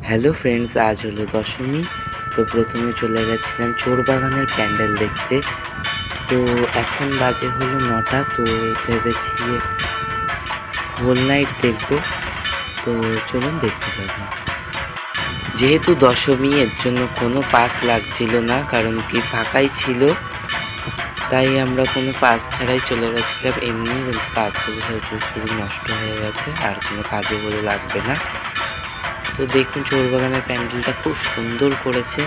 Hello friends, আজ হলো দশমী। তো প্রথমে চলে গেছিলাম চোরবাগানের প্যান্ডেল দেখতে। তো এখন বাজে হলো 9টা। তো ভেবেছি যে হোল নাইট দেখব। তো চলুন দেখতে যাব। যেহেতু দশমী, এর জন্য কোনো পাস লাগছিল না, কারণ কি ফাঁকাই ছিল। তাই আমরা কোনো পাস ছাড়াই চলে গেছিলাম এমনি, কিন্তু পাসগুলো শুধু নষ্ট হয়ে গেছে, আর কোনো কাজে বলে লাগবে না। তো দেখুন, চোরবাগানের প্যান্ডেলটা খুব সুন্দর করেছে।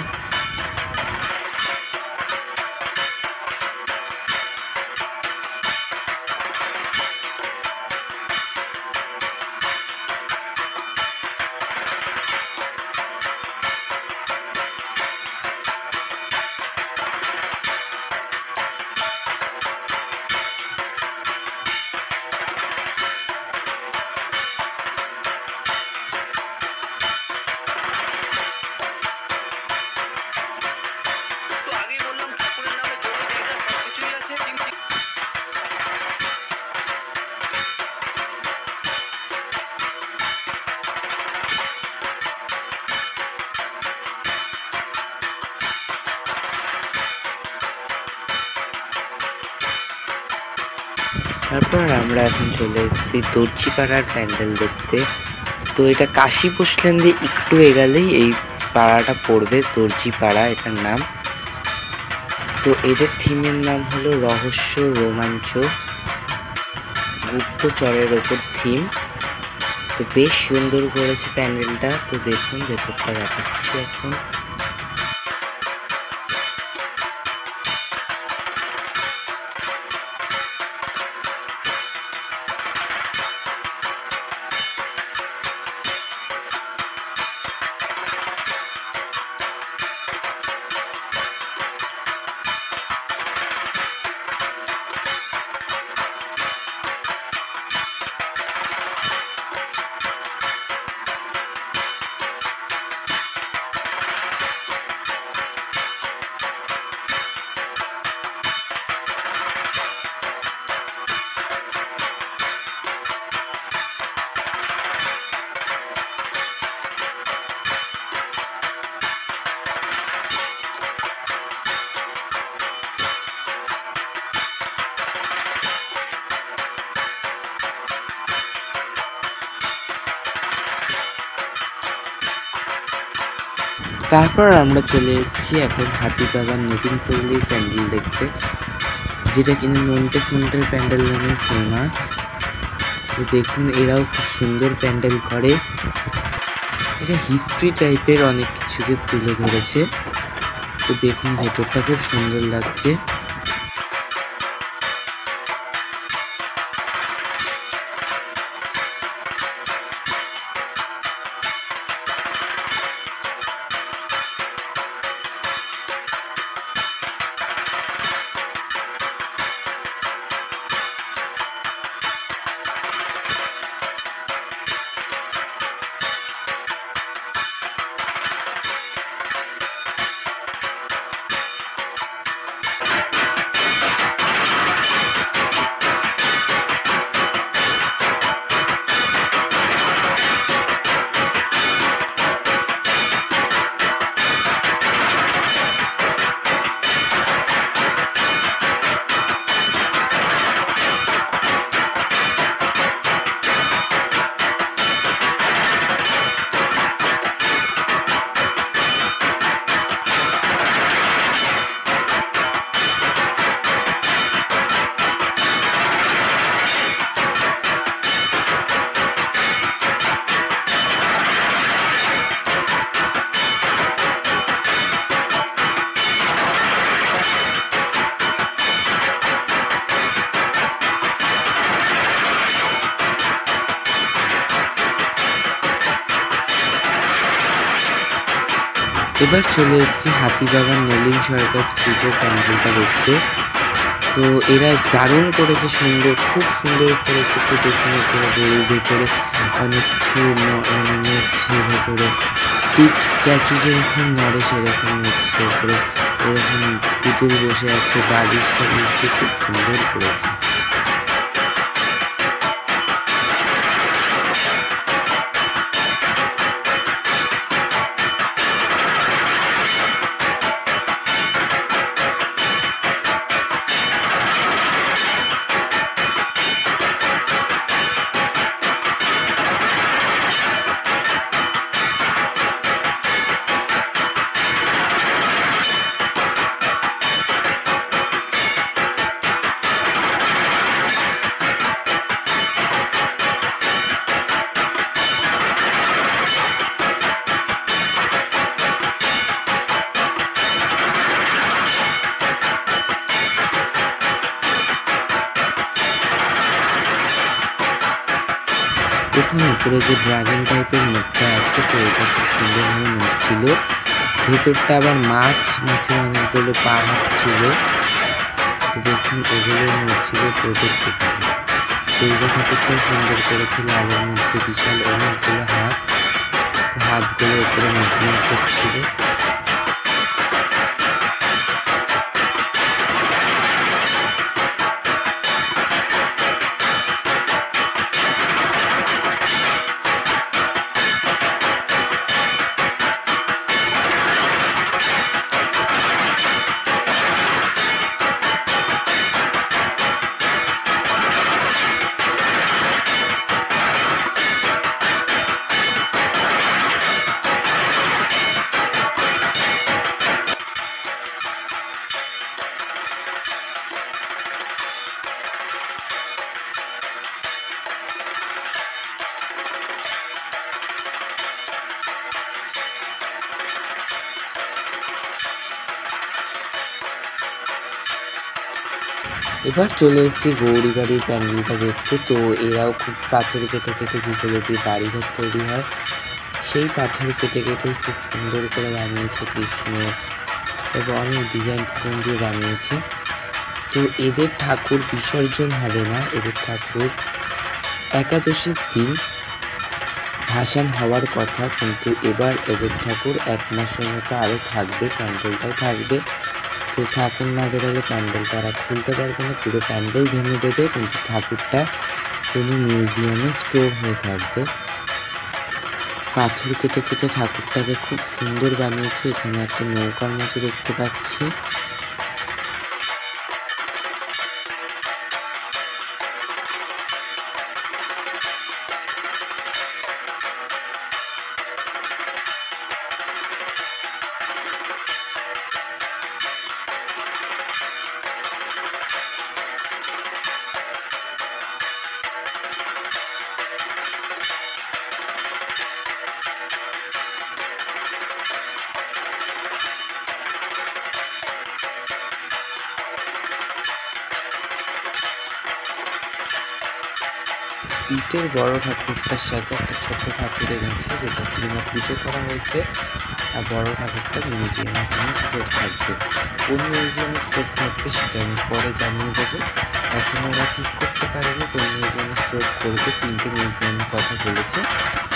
তারপর আমরা এখন চলে এসেছি দর্জিপাড়ার প্যান্ডেল দেখতে। তো এটা কাশীপুর দিয়ে একটু এগালেই এই পাড়াটা পড়বে, দর্জিপাড়া এটার নাম। তো এদের থিমের নাম হলো রহস্য রোমাঞ্চ, গুপ্তচরের ওপর থিম। তো বেশ সুন্দর করেছে প্যান্ডেলটা। তো দেখুন, ভেতরটা দেখাচ্ছি এখন। তারপর আমরা চলে এসেছি এখন হাতিবাগান নতুন পল্লীর প্যান্ডেল দেখতে, যেটা কিনা নন্টে ফন্টের প্যান্ডেল নামে ফেমাস। তো দেখুন, এরাও খুব সুন্দর প্যান্ডেল করে। এটা হিস্ট্রি টাইপের অনেক কিছুকে তুলে ধরেছে। তো দেখুন, ভেতরটা খুব সুন্দর লাগছে। এবার চলে এসেছি হাতিবাগান নলিন সরকার স্ট্রিটের প্যান্ডেলটা দেখতে। তো এরা দারুণ করেছে, সুন্দর, খুব সুন্দর করেছে। তো দেখুন, এখানে গরুর ভেতরে অনেক কিছু মানে নড়ছে, ভেতরে স্টিফ স্ট্যাচু যেরকম নড়ে সেরকম নড়ছে, ওপরে এরকম পুতুল বসে আছে, বালিশটা দেখতে খুব সুন্দর করেছে। এখন উপরে যে ড্রাগন টাইপের মুখটা আছে তো এটা খুব সুন্দরভাবে নড়ছিল। ভেতরটা আবার মাছের অনেকগুলো পা হাত ছিল। তো দেখুন এগুলো নড়ছিল তো দেখতে পাবেন। দুর্গা ঠাকুরটাও সুন্দর করেছে, লালের মধ্যে বিশাল অনেকগুলো হাত, তো হাতগুলো উপরে মুভমেন্ট করছিল। এবার চলে এসেছি গৌরী বাড়ির প্যান্ডেলটা দেখতে। তো এরাও খুব পাথর কেটে কেটে যেগুলো দিয়ে বাড়িঘর তৈরি হয় সেই পাথর কেটে কেটেই খুব সুন্দর করে বানিয়েছে কৃষ্ণ, তবে অনেক ডিজাইন দিয়ে বানিয়েছে। তো এদের ঠাকুর বিসর্জন হবে না, এদের ঠাকুর একাদশীর দিন ভাসান হওয়ার কথা, কিন্তু এবার এদের ঠাকুর 1 মাসের মতো আরও থাকবে, প্যান্ডেলটাও থাকবে। তো ঠাকুর না বেরোলে প্যান্ডেল তারা খুলতে পারবে না, পুরো প্যান্ডেল ভেঙে দেবে, কিন্তু ঠাকুরটা কোনো মিউজিয়ামে স্টোর হয়ে থাকবে। পাথর কেটে কেটে ঠাকুরটাকে খুব সুন্দর বানিয়েছে। এখানে একটা নৌকার মতো দেখতে পাচ্ছি। ইটের বড় ঠাকুরটার সাথে একটা ছোট ঠাকুর এনেছে, যেটা কিনা পুজো করা হয়েছে। আর বড় ঠাকুরটা মিউজিয়ামে কোনো স্টোর থাকবে। কোন মিউজিয়ামে স্টোর থাকবে সেটা আমি পরে জানিয়ে দেবো। এখন ওরা ঠিক করতে পারেনি কোন মিউজিয়ামে স্টোর করবে। 3টে মিউজিয়ামের কথা বলেছে,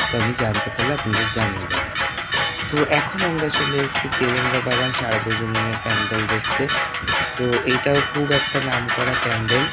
তো আমি জানতে পারলে আপনাদের জানিয়ে দেবো। তো এখন আমরা চলে এসেছি তেরেঙ্গা বাগান সার্বজনীনের প্যান্ডেল দেখতে। তো এইটাও খুব একটা নাম করা প্যান্ডেল।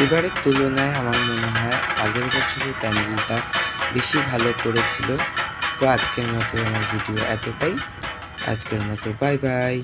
এবারের তুলনায় আমার মনে হয় আগের বছরের প্যান্ডেলটা বেশি ভালো করেছিল। তো আজকের মতো আমার ভিডিও এতটাই। আজকের মতো বাই বাই।